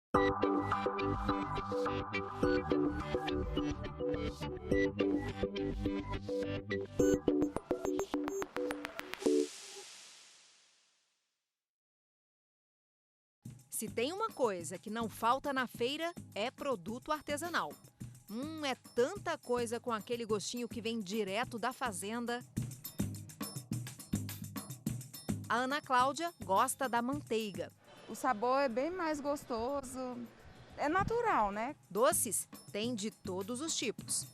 Se tem uma coisa que não falta na feira, é produto artesanal. É tanta coisa com aquele gostinho que vem direto da fazenda. A Ana Cláudia gosta da manteiga. O sabor é bem mais gostoso, é natural, né? Doces tem de todos os tipos.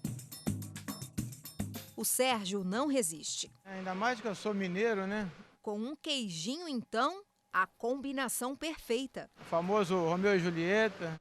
O Sérgio não resiste. Ainda mais que eu sou mineiro, né? Com um queijinho, então, a combinação perfeita. O famoso Romeu e Julieta.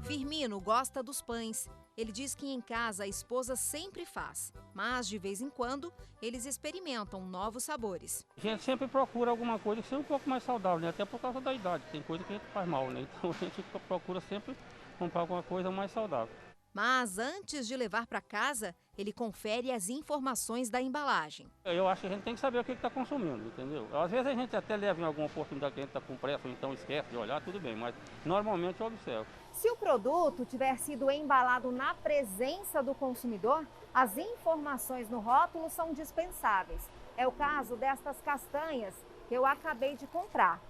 Firmino gosta dos pães. Ele diz que em casa a esposa sempre faz, mas de vez em quando eles experimentam novos sabores. A gente sempre procura alguma coisa que seja um pouco mais saudável, né? Até por causa da idade. Tem coisa que a gente faz mal, né? Então a gente procura sempre comprar alguma coisa mais saudável. Mas antes de levar para casa, ele confere as informações da embalagem. Eu acho que a gente tem que saber o que está consumindo, entendeu? Às vezes a gente até leva em alguma oportunidade que a gente está com pressa, ou então esquece de olhar, tudo bem, mas normalmente eu observo. Se o produto tiver sido embalado na presença do consumidor, as informações no rótulo são dispensáveis. É o caso destas castanhas que eu acabei de comprar.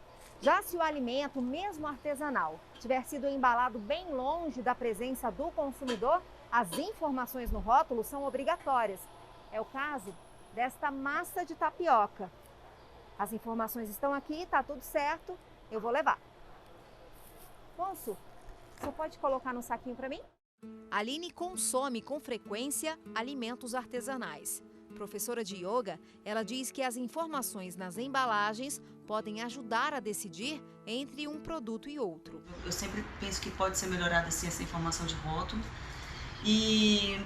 Já se o alimento, mesmo artesanal, tiver sido embalado bem longe da presença do consumidor, as informações no rótulo são obrigatórias. É o caso desta massa de tapioca. As informações estão aqui, tá tudo certo, eu vou levar. Moço, você pode colocar no saquinho para mim? Aline consome com frequência alimentos artesanais. Professora de yoga, ela diz que as informações nas embalagens podem ajudar a decidir entre um produto e outro. Eu sempre penso que pode ser melhorada assim, essa informação de rótulo e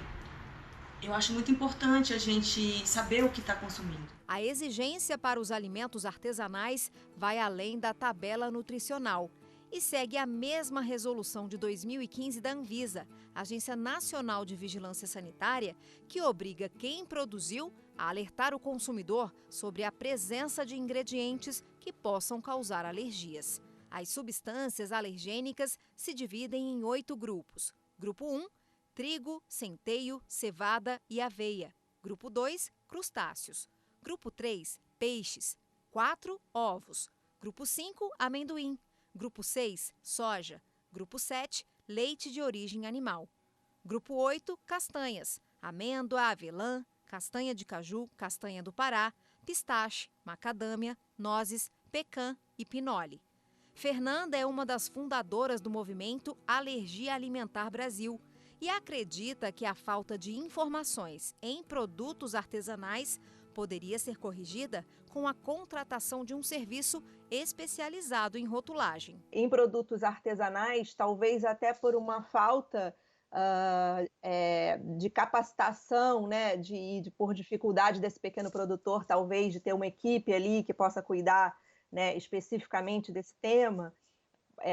eu acho muito importante a gente saber o que está consumindo. A exigência para os alimentos artesanais vai além da tabela nutricional e segue a mesma resolução de 2015 da Anvisa, Agência Nacional de Vigilância Sanitária, que obriga quem produziu a alertar o consumidor sobre a presença de ingredientes que possam causar alergias. As substâncias alergênicas se dividem em 8 grupos. Grupo 1, trigo, centeio, cevada e aveia. Grupo 2, crustáceos. Grupo 3, peixes. 4, ovos. Grupo 5, amendoim. Grupo 6, soja. Grupo 7, leite de origem animal. Grupo 8, castanhas. Amêndoa, avelã, castanha de caju, castanha do Pará, pistache, macadâmia, nozes, pecan e pinole. Fernanda é uma das fundadoras do movimento Alergia Alimentar Brasil e acredita que a falta de informações em produtos artesanais poderia ser corrigida com a contratação de um serviço especializado em rotulagem. Em produtos artesanais, talvez até por uma falta de capacitação, né, por dificuldade desse pequeno produtor, talvez de ter uma equipe ali que possa cuidar, né, especificamente desse tema,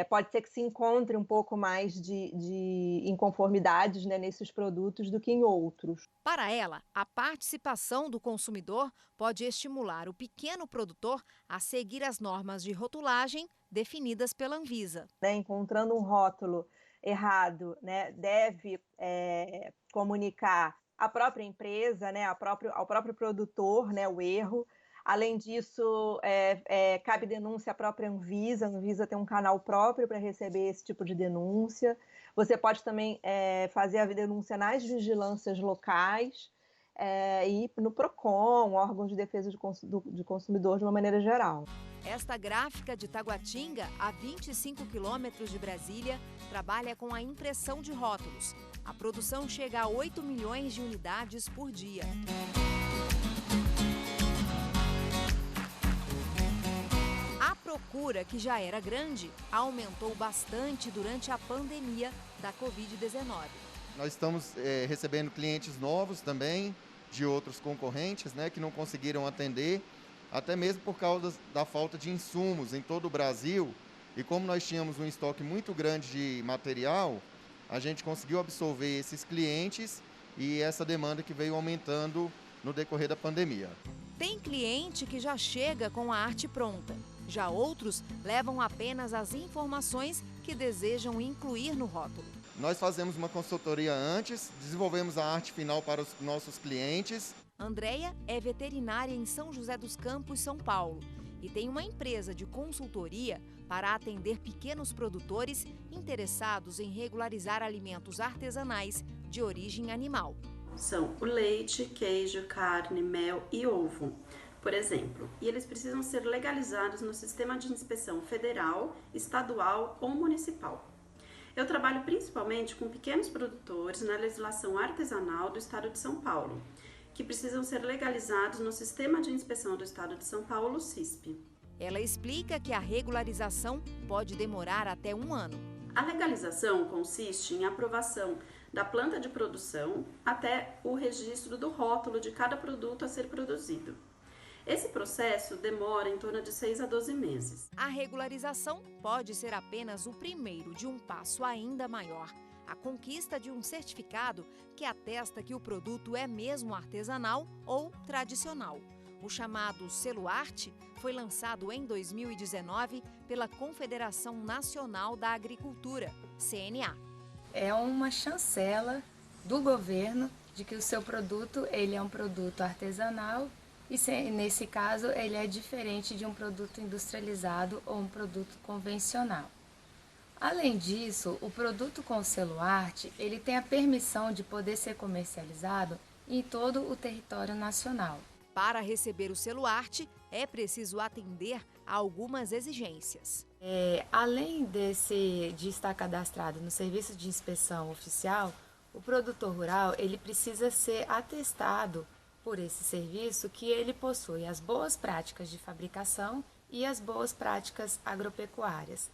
pode ser que se encontre um pouco mais de inconformidades, né, nesses produtos do que em outros. Para ela, a participação do consumidor pode estimular o pequeno produtor a seguir as normas de rotulagem definidas pela Anvisa. Encontrando um rótulo errado, né, deve comunicar à própria empresa, né, ao próprio produtor, né, o erro. Além disso, cabe denúncia à própria Anvisa. A Anvisa tem um canal próprio para receber esse tipo de denúncia. Você pode também fazer a denúncia nas vigilâncias locais e no PROCON, órgãos de defesa de consumidor de uma maneira geral. Esta gráfica de Taguatinga, a 25 quilômetros de Brasília, trabalha com a impressão de rótulos. A produção chega a 8 milhões de unidades por dia. A procura, que já era grande, aumentou bastante durante a pandemia da Covid-19. Nós estamos recebendo clientes novos também, de outros concorrentes, né, que não conseguiram atender, até mesmo por causa da falta de insumos em todo o Brasil. E como nós tínhamos um estoque muito grande de material, a gente conseguiu absorver esses clientes e essa demanda que veio aumentando no decorrer da pandemia. Tem cliente que já chega com a arte pronta. Já outros levam apenas as informações que desejam incluir no rótulo. Nós fazemos uma consultoria antes, desenvolvemos a arte final para os nossos clientes. Andréia é veterinária em São José dos Campos, São Paulo, e tem uma empresa de consultoria para atender pequenos produtores interessados em regularizar alimentos artesanais de origem animal. São o leite, queijo, carne, mel e ovo, por exemplo, e eles precisam ser legalizados no sistema de inspeção federal, estadual ou municipal. Eu trabalho principalmente com pequenos produtores na legislação artesanal do Estado de São Paulo, que precisam ser legalizados no Sistema de Inspeção do Estado de São Paulo, SISP. Ela explica que a regularização pode demorar até 1 ano. A legalização consiste em aprovação da planta de produção até o registro do rótulo de cada produto a ser produzido. Esse processo demora em torno de 6 a 12 meses. A regularização pode ser apenas o primeiro de um passo ainda maior. A conquista de um certificado que atesta que o produto é mesmo artesanal ou tradicional. O chamado Selo Arte foi lançado em 2019 pela Confederação Nacional da Agricultura, CNA. É uma chancela do governo de que o seu produto ele é um produto artesanal e, nesse caso, ele é diferente de um produto industrializado ou um produto convencional. Além disso, o produto com selo arte, ele tem a permissão de poder ser comercializado em todo o território nacional. Para receber o selo arte, é preciso atender a algumas exigências. Além de estar cadastrado no Serviço de Inspeção Oficial, o produtor rural ele precisa ser atestado por esse serviço que ele possui as boas práticas de fabricação e as boas práticas agropecuárias.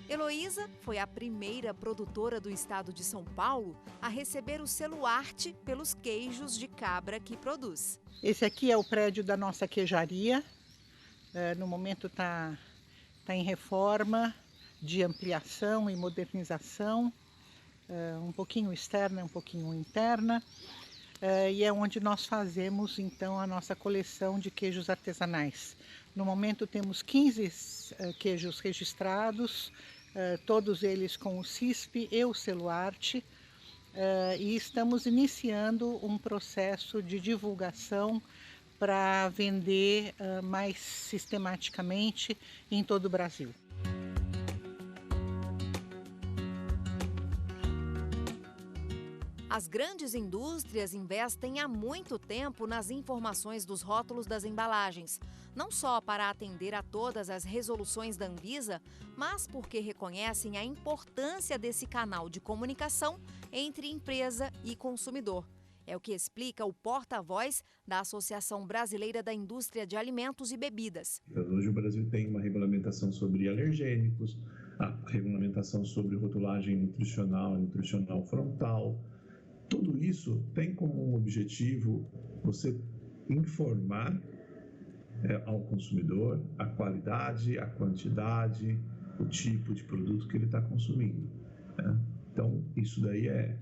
Heloísa foi a primeira produtora do estado de São Paulo a receber o selo arte pelos queijos de cabra que produz. Esse aqui é o prédio da nossa queijaria. No momento está em reforma de ampliação e modernização, um pouquinho externa, um pouquinho interna. E é onde nós fazemos então a nossa coleção de queijos artesanais. No momento temos 15 queijos registrados, todos eles com o CISP e o selo arte, e estamos iniciando um processo de divulgação para vender mais sistematicamente em todo o Brasil. As grandes indústrias investem há muito tempo nas informações dos rótulos das embalagens, não só para atender a todas as resoluções da Anvisa, mas porque reconhecem a importância desse canal de comunicação entre empresa e consumidor. É o que explica o porta-voz da Associação Brasileira da Indústria de Alimentos e Bebidas. Hoje o Brasil tem uma regulamentação sobre alergênicos, a regulamentação sobre rotulagem nutricional e nutricional frontal. Tudo isso tem como objetivo você informar ao consumidor a qualidade, a quantidade, o tipo de produto que ele está consumindo. Né? Então, isso daí é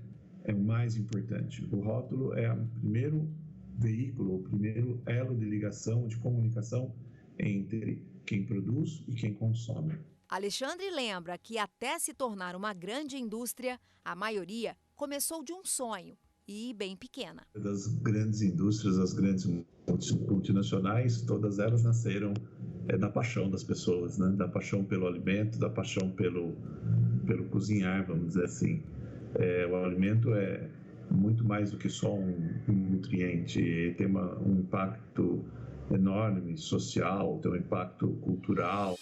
o mais importante. O rótulo é o primeiro veículo, o primeiro elo de ligação, de comunicação entre quem produz e quem consome. Alexandre lembra que até se tornar uma grande indústria, a maioria começou de um sonho e bem pequena. Das grandes indústrias, as grandes multinacionais, todas elas nasceram da paixão das pessoas, né? Da paixão pelo alimento, da paixão pelo cozinhar, vamos dizer assim. O alimento é muito mais do que só um nutriente, tem um impacto enorme social, tem um impacto cultural.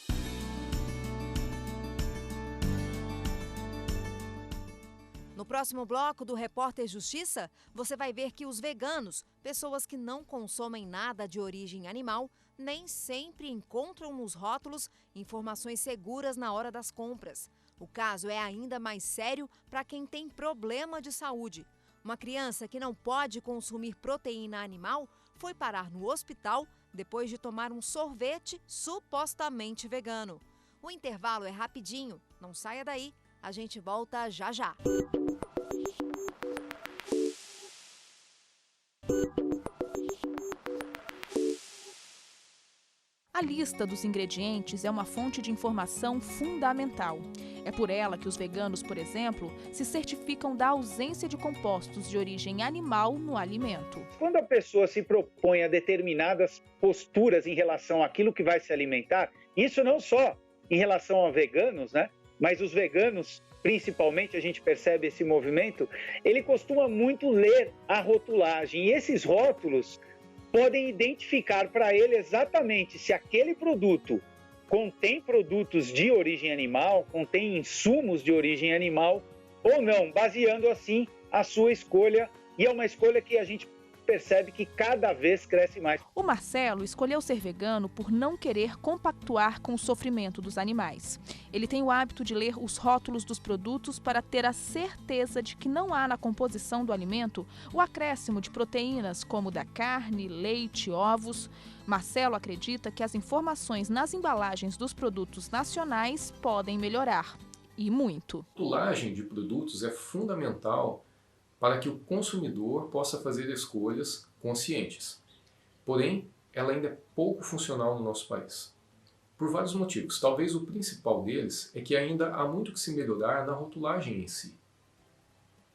No próximo bloco do Repórter Justiça, você vai ver que os veganos, pessoas que não consomem nada de origem animal, nem sempre encontram nos rótulos informações seguras na hora das compras. O caso é ainda mais sério para quem tem problema de saúde. Uma criança que não pode consumir proteína animal foi parar no hospital depois de tomar um sorvete supostamente vegano. O intervalo é rapidinho, não saia daí, a gente volta já já. A lista dos ingredientes é uma fonte de informação fundamental. É por ela que os veganos, por exemplo, se certificam da ausência de compostos de origem animal no alimento. Quando a pessoa se propõe a determinadas posturas em relação àquilo que vai se alimentar, isso não só em relação a veganos, né? Mas os veganos, principalmente, a gente percebe esse movimento, ele costuma muito ler a rotulagem. E esses rótulos podem identificar para ele exatamente se aquele produto contém produtos de origem animal, contém insumos de origem animal ou não, baseando assim a sua escolha. E é uma escolha que a gente percebe que cada vez cresce mais. O Marcelo escolheu ser vegano por não querer compactuar com o sofrimento dos animais. Ele tem o hábito de ler os rótulos dos produtos para ter a certeza de que não há na composição do alimento o acréscimo de proteínas como da carne, leite, ovos. Marcelo acredita que as informações nas embalagens dos produtos nacionais podem melhorar, e muito. A rotulagem de produtos é fundamental para que o consumidor possa fazer escolhas conscientes. Porém, ela ainda é pouco funcional no nosso país. Por vários motivos. Talvez o principal deles é que ainda há muito que se melhorar na rotulagem em si.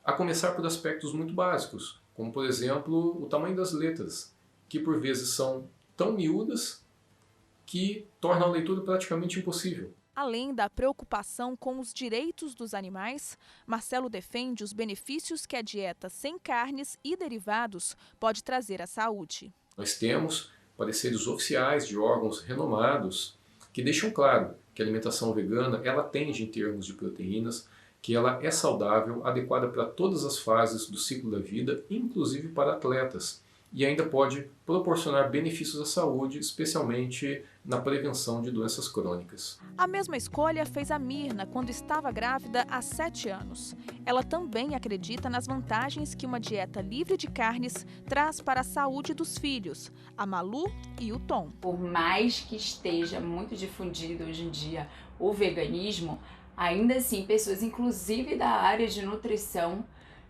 A começar por aspectos muito básicos, como por exemplo o tamanho das letras, que por vezes são tão miúdas que tornam a leitura praticamente impossível. Além da preocupação com os direitos dos animais, Marcelo defende os benefícios que a dieta sem carnes e derivados pode trazer à saúde. Nós temos pareceres oficiais de órgãos renomados que deixam claro que a alimentação vegana ela atende em termos de proteínas, que ela é saudável, adequada para todas as fases do ciclo da vida, inclusive para atletas, e ainda pode proporcionar benefícios à saúde, especialmente na prevenção de doenças crônicas. A mesma escolha fez a Mirna quando estava grávida há 7 anos. Ela também acredita nas vantagens que uma dieta livre de carnes traz para a saúde dos filhos, a Malu e o Tom. Por mais que esteja muito difundido hoje em dia o veganismo, ainda assim pessoas, inclusive da área de nutrição,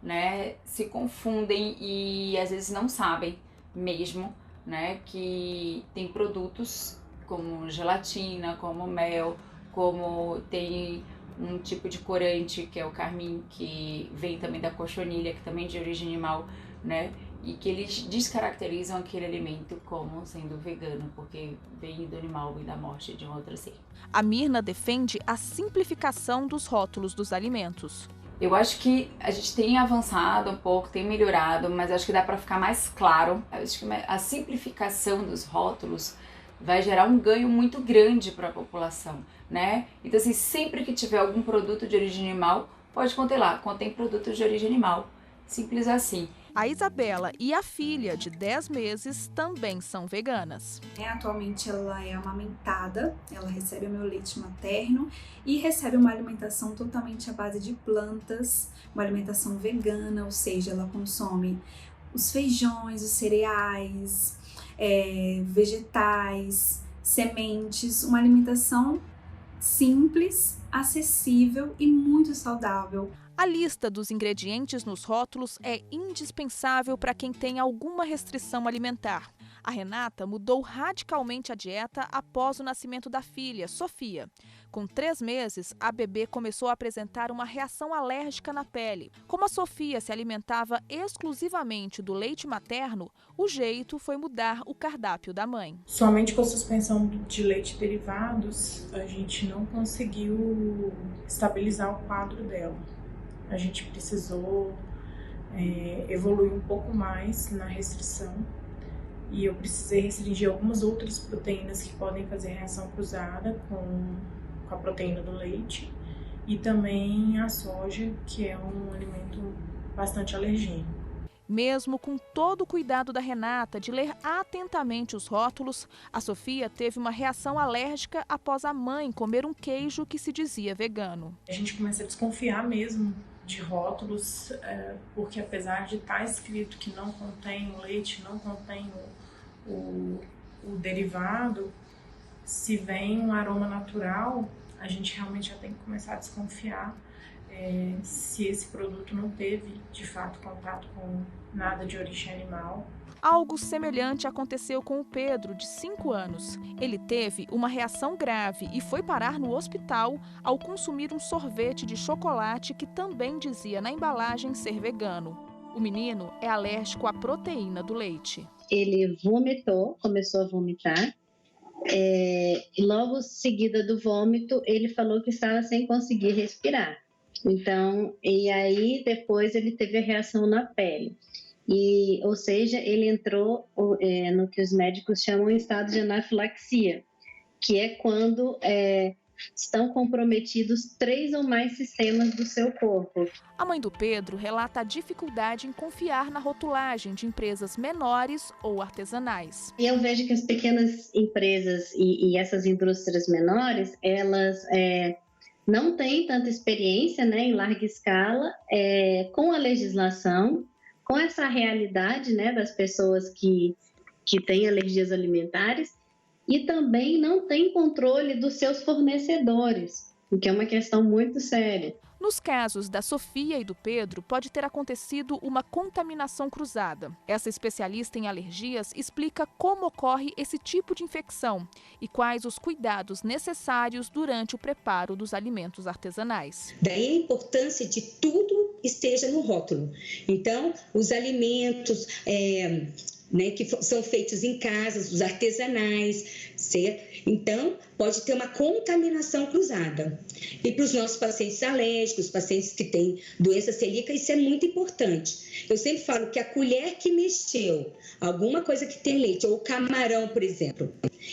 né, se confundem e às vezes não sabem mesmo, né, que tem produtos como gelatina, como mel, como tem um tipo de corante que é o carmim, que vem também da cochonilha, que também é de origem animal, né, e que eles descaracterizam aquele alimento como sendo vegano, porque vem do animal, vem da morte de um outro ser. A Mirna defende a simplificação dos rótulos dos alimentos. Eu acho que a gente tem avançado um pouco, tem melhorado, mas acho que dá para ficar mais claro. Acho que a simplificação dos rótulos vai gerar um ganho muito grande para a população, né? Então, assim, sempre que tiver algum produto de origem animal, pode conter lá, contém produtos de origem animal. Simples assim. A Isabela e a filha de 10 meses também são veganas. Atualmente ela é amamentada, ela recebe o meu leite materno e recebe uma alimentação totalmente à base de plantas, uma alimentação vegana, ou seja, ela consome os feijões, os cereais, vegetais, sementes, uma alimentação simples, acessível e muito saudável. A lista dos ingredientes nos rótulos é indispensável para quem tem alguma restrição alimentar. A Renata mudou radicalmente a dieta após o nascimento da filha, Sofia. Com 3 meses, a bebê começou a apresentar uma reação alérgica na pele. Como a Sofia se alimentava exclusivamente do leite materno, o jeito foi mudar o cardápio da mãe. Somente com a suspensão de leite derivados, a gente não conseguiu estabilizar o quadro dela. A gente precisou evoluir um pouco mais na restrição e eu precisei restringir algumas outras proteínas que podem fazer reação cruzada com a proteína do leite e também a soja, que é um alimento bastante alergênico. Mesmo com todo o cuidado da Renata de ler atentamente os rótulos, a Sofia teve uma reação alérgica após a mãe comer um queijo que se dizia vegano. A gente começa a desconfiar mesmo de rótulos, porque apesar de estar escrito que não contém o leite, não contém o derivado, se vem um aroma natural, a gente realmente já tem que começar a desconfiar se esse produto não teve, de fato, contato com nada de origem animal. Algo semelhante aconteceu com o Pedro, de 5 anos. Ele teve uma reação grave e foi parar no hospital ao consumir um sorvete de chocolate que também dizia na embalagem ser vegano. O menino é alérgico à proteína do leite. Ele vomitou, começou a vomitar. E logo seguida do vômito, ele falou que estava sem conseguir respirar. Então, e aí depois ele teve a reação na pele. Ou seja, ele entrou no que os médicos chamam de estado de anafilaxia, que é quando estão comprometidos 3 ou mais sistemas do seu corpo. A mãe do Pedro relata a dificuldade em confiar na rotulagem de empresas menores ou artesanais. E eu vejo que as pequenas empresas e essas indústrias menores, elas não têm tanta experiência, né, em larga escala com a legislação, com essa realidade, né, das pessoas que têm alergias alimentares, e também não tem controle dos seus fornecedores, o que é uma questão muito séria. Nos casos da Sofia e do Pedro, pode ter acontecido uma contaminação cruzada. Essa especialista em alergias explica como ocorre esse tipo de infecção e quais os cuidados necessários durante o preparo dos alimentos artesanais. Daí a importância de tudo esteja no rótulo. Então, os alimentos que são feitos em casas, os artesanais, certo? Então, pode ter uma contaminação cruzada. E para os nossos pacientes alérgicos, pacientes que têm doença celíaca, isso é muito importante. Eu sempre falo que a colher que mexeu, alguma coisa que tem leite, ou camarão, por exemplo,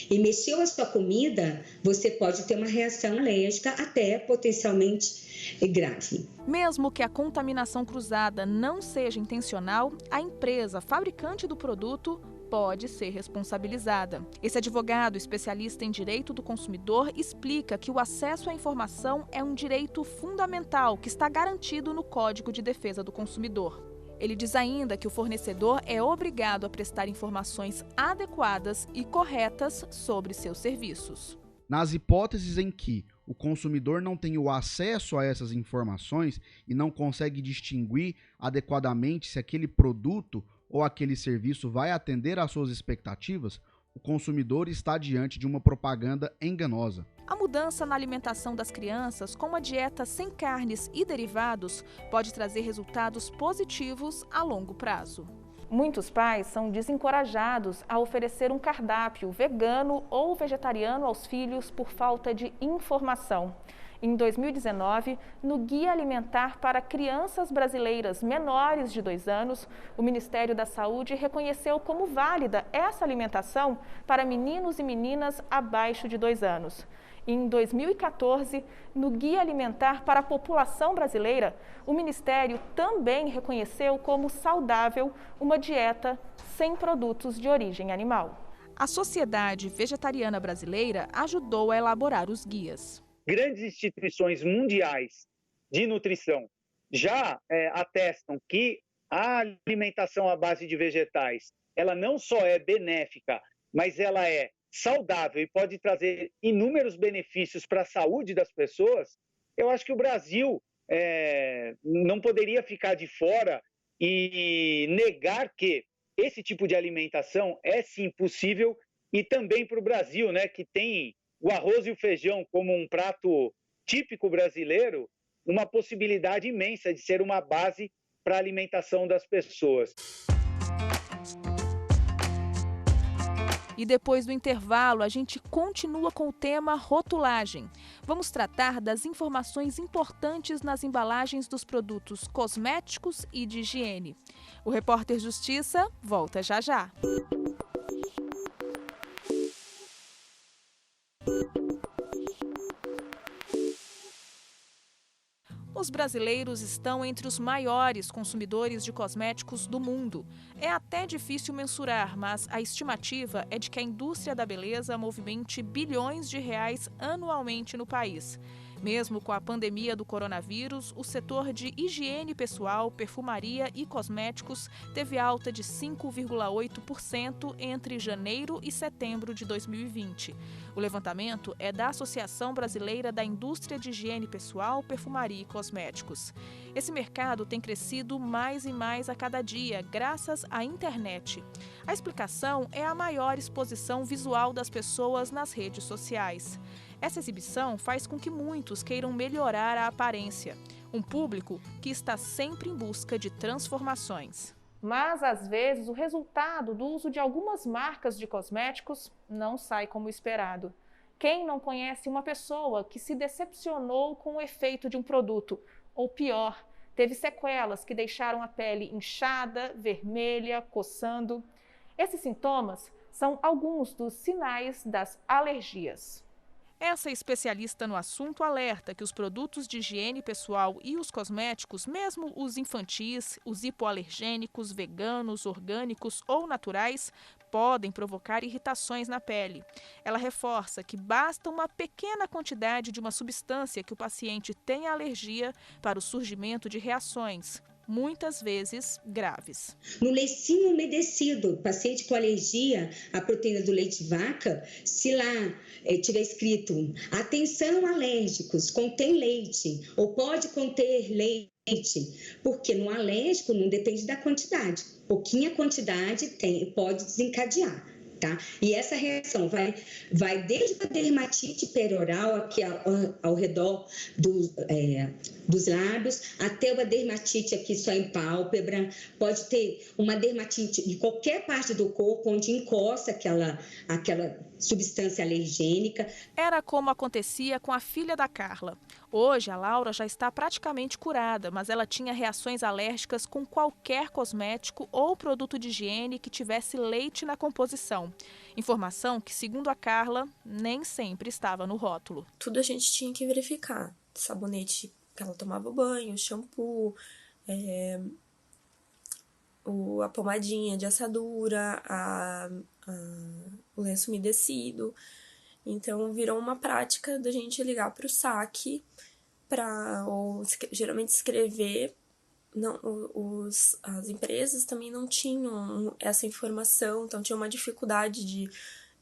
e mexeu a sua comida, você pode ter uma reação alérgica até potencialmente grave. Mesmo que a contaminação cruzada não seja intencional, a empresa fabricante do produto pode ser responsabilizada. Esse advogado especialista em direito do consumidor explica que o acesso à informação é um direito fundamental que está garantido no Código de Defesa do Consumidor. Ele diz ainda que o fornecedor é obrigado a prestar informações adequadas e corretas sobre seus serviços. Nas hipóteses em que o consumidor não tem o acesso a essas informações e não consegue distinguir adequadamente se aquele produto ou aquele serviço vai atender às suas expectativas, o consumidor está diante de uma propaganda enganosa. A mudança na alimentação das crianças com uma dieta sem carnes e derivados pode trazer resultados positivos a longo prazo. Muitos pais são desencorajados a oferecer um cardápio vegano ou vegetariano aos filhos por falta de informação. Em 2019, no Guia Alimentar para Crianças Brasileiras Menores de 2 anos, o Ministério da Saúde reconheceu como válida essa alimentação para meninos e meninas abaixo de 2 anos. Em 2014, no Guia Alimentar para a População Brasileira, o Ministério também reconheceu como saudável uma dieta sem produtos de origem animal. A Sociedade Vegetariana Brasileira ajudou a elaborar os guias. Grandes instituições mundiais de nutrição já atestam que a alimentação à base de vegetais, ela não só é benéfica, mas ela é saudável e pode trazer inúmeros benefícios para a saúde das pessoas. Eu acho que o Brasil não poderia ficar de fora e negar que esse tipo de alimentação é sim possível, e também para o Brasil, né, que tem o arroz e o feijão como um prato típico brasileiro, uma possibilidade imensa de ser uma base para a alimentação das pessoas. E depois do intervalo, a gente continua com o tema rotulagem. Vamos tratar das informações importantes nas embalagens dos produtos cosméticos e de higiene. O Repórter Justiça volta já já. Os brasileiros estão entre os maiores consumidores de cosméticos do mundo. É até difícil mensurar, mas a estimativa é de que a indústria da beleza movimente bilhões de reais anualmente no país. Mesmo com a pandemia do coronavírus, o setor de higiene pessoal, perfumaria e cosméticos teve alta de 5,8% entre janeiro e setembro de 2020. O levantamento é da Associação Brasileira da Indústria de Higiene Pessoal, Perfumaria e Cosméticos. Esse mercado tem crescido mais e mais a cada dia, graças à internet. A explicação é a maior exposição visual das pessoas nas redes sociais. Essa exibição faz com que muitos queiram melhorar a aparência. Um público que está sempre em busca de transformações. Mas, às vezes, o resultado do uso de algumas marcas de cosméticos não sai como esperado. Quem não conhece uma pessoa que se decepcionou com o efeito de um produto? Ou pior, teve sequelas que deixaram a pele inchada, vermelha, coçando. Esses sintomas são alguns dos sinais das alergias. Essa especialista no assunto alerta que os produtos de higiene pessoal e os cosméticos, mesmo os infantis, os hipoalergênicos, veganos, orgânicos ou naturais, podem provocar irritações na pele. Ela reforça que basta uma pequena quantidade de uma substância que o paciente tenha alergia para o surgimento de reações, muitas vezes graves. No leicinho umedecido, paciente com alergia à proteína do leite de vaca, se lá tiver escrito atenção alérgicos, contém leite ou pode conter leite, porque no alérgico não depende da quantidade, pouquinha quantidade pode desencadear. Tá? E essa reação vai desde a dermatite perioral aqui ao redor dos lábios, até uma dermatite aqui só em pálpebra, pode ter uma dermatite em qualquer parte do corpo onde encosta aquela substância alergênica. Era como acontecia com a filha da Carla. Hoje, a Laura já está praticamente curada, mas ela tinha reações alérgicas com qualquer cosmético ou produto de higiene que tivesse leite na composição. Informação que, segundo a Carla, nem sempre estava no rótulo. Tudo a gente tinha que verificar. Sabonete que ela tomava banho, shampoo, a pomadinha de assadura, o lenço umedecido. Então, virou uma prática da gente ligar para o saque ou geralmente escrever. Não, as empresas também não tinham essa informação, então tinha uma dificuldade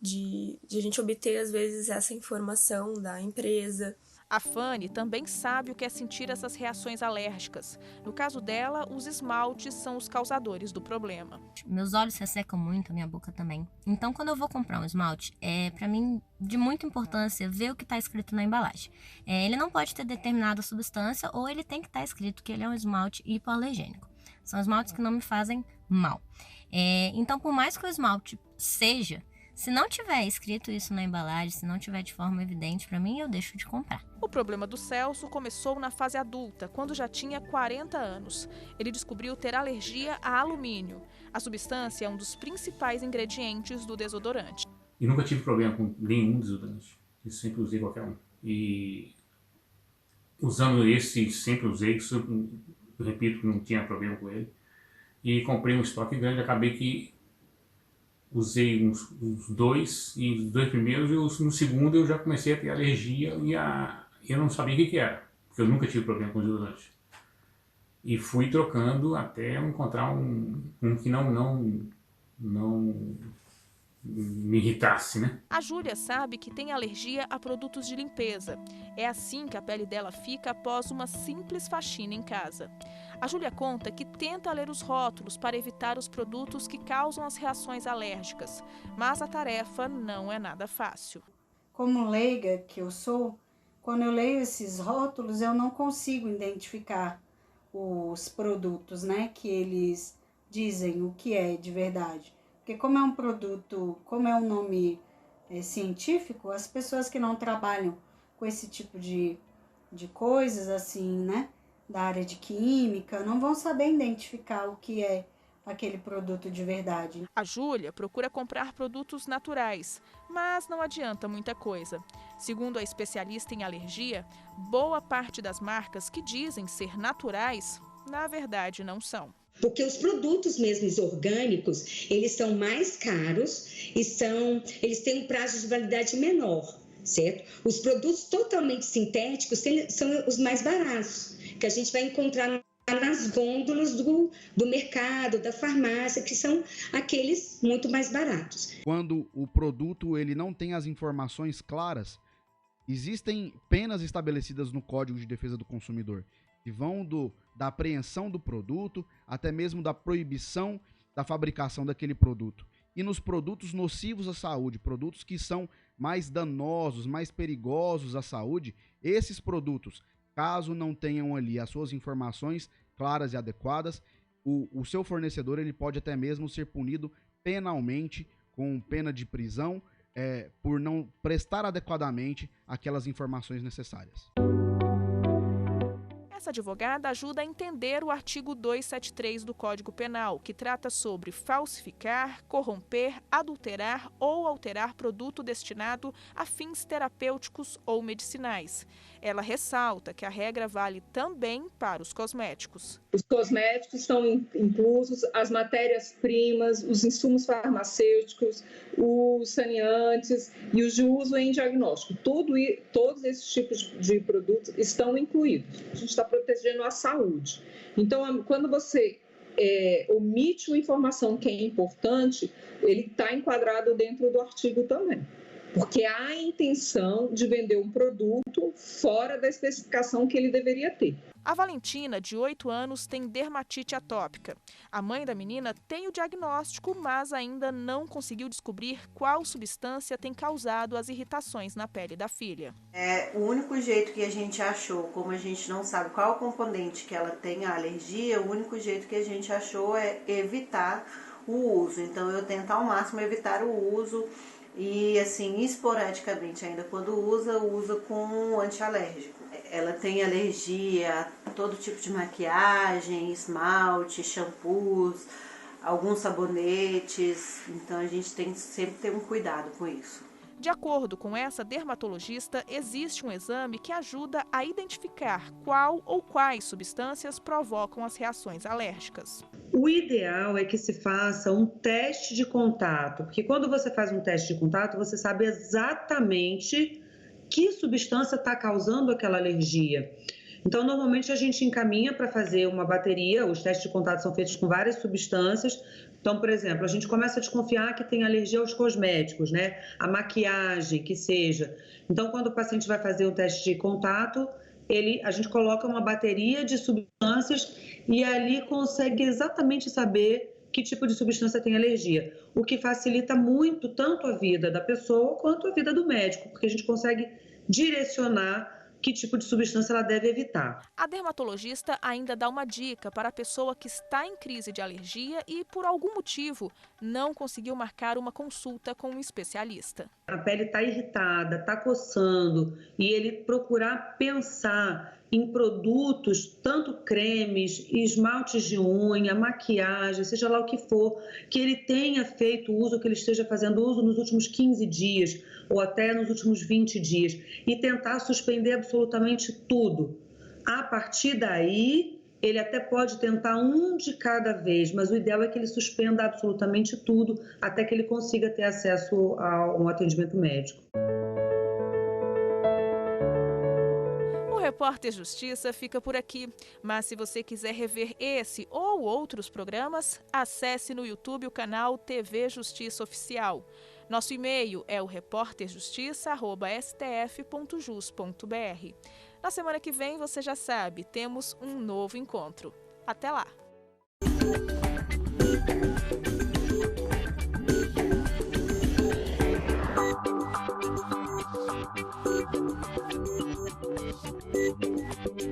de a gente obter, às vezes, essa informação da empresa. A Fanny também sabe o que é sentir essas reações alérgicas. No caso dela, os esmaltes são os causadores do problema. Meus olhos ressecam muito, a minha boca também. Então, quando eu vou comprar um esmalte, é para mim de muita importância ver o que está escrito na embalagem. Ele não pode ter determinada substância ou ele tem que estar escrito que ele é um esmalte hipoalergênico. São esmaltes que não me fazem mal. Então, por mais que o esmalte seja, se não tiver escrito isso na embalagem, se não tiver de forma evidente para mim, eu deixo de comprar. O problema do Celso começou na fase adulta, quando já tinha 40 anos. Ele descobriu ter alergia a alumínio. A substância é um dos principais ingredientes do desodorante. E nunca tive problema com nenhum desodorante. Eu sempre usei qualquer um. E usando esse, sempre usei, eu repito que não tinha problema com ele. E comprei um estoque grande, acabei que usei uns dois, e os dois primeiros, e no segundo eu já comecei a ter alergia e eu não sabia o que era, porque eu nunca tive problema com desodorante. E fui trocando até eu encontrar um que não me irritasse, né? A Júlia sabe que tem alergia a produtos de limpeza. É assim que a pele dela fica após uma simples faxina em casa. A Júlia conta que tenta ler os rótulos para evitar os produtos que causam as reações alérgicas, mas a tarefa não é nada fácil. Como leiga que eu sou, quando eu leio esses rótulos, eu não consigo identificar os produtos, né, que eles dizem o que é de verdade. Porque como é um produto, como é um nome científico, as pessoas que não trabalham com esse tipo de coisas, assim, né, da área de química, não vão saber identificar o que é aquele produto de verdade. A Júlia procura comprar produtos naturais, mas não adianta muita coisa. Segundo a especialista em alergia, boa parte das marcas que dizem ser naturais, na verdade não são. Porque os produtos mesmos orgânicos, eles são mais caros e eles têm um prazo de validade menor. certo? Os produtos totalmente sintéticos são os mais baratos, que a gente vai encontrar nas gôndolas do mercado, da farmácia, que são aqueles muito mais baratos. Quando o produto ele não tem as informações claras, existem penas estabelecidas no Código de Defesa do Consumidor, que vão da apreensão do produto até mesmo da proibição da fabricação daquele produto. E nos produtos nocivos à saúde, produtos que são mais danosos, mais perigosos à saúde, esses produtos, caso não tenham ali as suas informações claras e adequadas, o seu fornecedor ele pode até mesmo ser punido penalmente, com pena de prisão, por não prestar adequadamente aquelas informações necessárias. Essa advogada ajuda a entender o artigo 273 do Código Penal, que trata sobre falsificar, corromper, adulterar ou alterar produto destinado a fins terapêuticos ou medicinais. Ela ressalta que a regra vale também para os cosméticos. Os cosméticos estão inclusos as matérias-primas, os insumos farmacêuticos, os saneantes e os de uso em diagnóstico. Todos esses tipos de produtos estão incluídos. A gente está protegendo a saúde. Então, quando você omite uma informação que é importante, ele está enquadrado dentro do artigo também. Porque há a intenção de vender um produto fora da especificação que ele deveria ter. A Valentina, de 8 anos, tem dermatite atópica. A mãe da menina tem o diagnóstico, mas ainda não conseguiu descobrir qual substância tem causado as irritações na pele da filha. O único jeito que a gente achou, como a gente não sabe qual o componente que ela tem a alergia, o único jeito que a gente achou é evitar o uso. Então eu tento ao máximo evitar o uso e assim, esporadicamente ainda quando usa com antialérgico. Ela tem alergia a todo tipo de maquiagem, esmalte, shampoos, alguns sabonetes, então a gente tem que sempre ter um cuidado com isso. De acordo com essa dermatologista, existe um exame que ajuda a identificar qual ou quais substâncias provocam as reações alérgicas. O ideal é que se faça um teste de contato, porque quando você faz um teste de contato, você sabe exatamente que substância está causando aquela alergia. Então, normalmente a gente encaminha para fazer uma bateria, os testes de contato são feitos com várias substâncias. Então, por exemplo, a gente começa a desconfiar que tem alergia aos cosméticos, né? A maquiagem, que seja. Então, quando o paciente vai fazer o teste de contato, a gente coloca uma bateria de substâncias e ali consegue exatamente saber que tipo de substância tem alergia, o que facilita muito tanto a vida da pessoa quanto a vida do médico, porque a gente consegue direcionar que tipo de substância ela deve evitar. A dermatologista ainda dá uma dica para a pessoa que está em crise de alergia e, por algum motivo, não conseguiu marcar uma consulta com um especialista. A pele está irritada, está coçando, e ele procurar pensar em produtos, tanto cremes, esmaltes de unha, maquiagem, seja lá o que for, que ele tenha feito uso, que ele esteja fazendo uso nos últimos 15 dias ou até nos últimos 20 dias e tentar suspender absolutamente tudo. A partir daí, ele até pode tentar um de cada vez, mas o ideal é que ele suspenda absolutamente tudo até que ele consiga ter acesso a um atendimento médico. O Repórter Justiça fica por aqui, mas se você quiser rever esse ou outros programas, acesse no YouTube o canal TV Justiça Oficial. Nosso e-mail é o reporterjustiça@stf.jus.br. Na semana que vem, você já sabe, temos um novo encontro. Até lá! Thank you.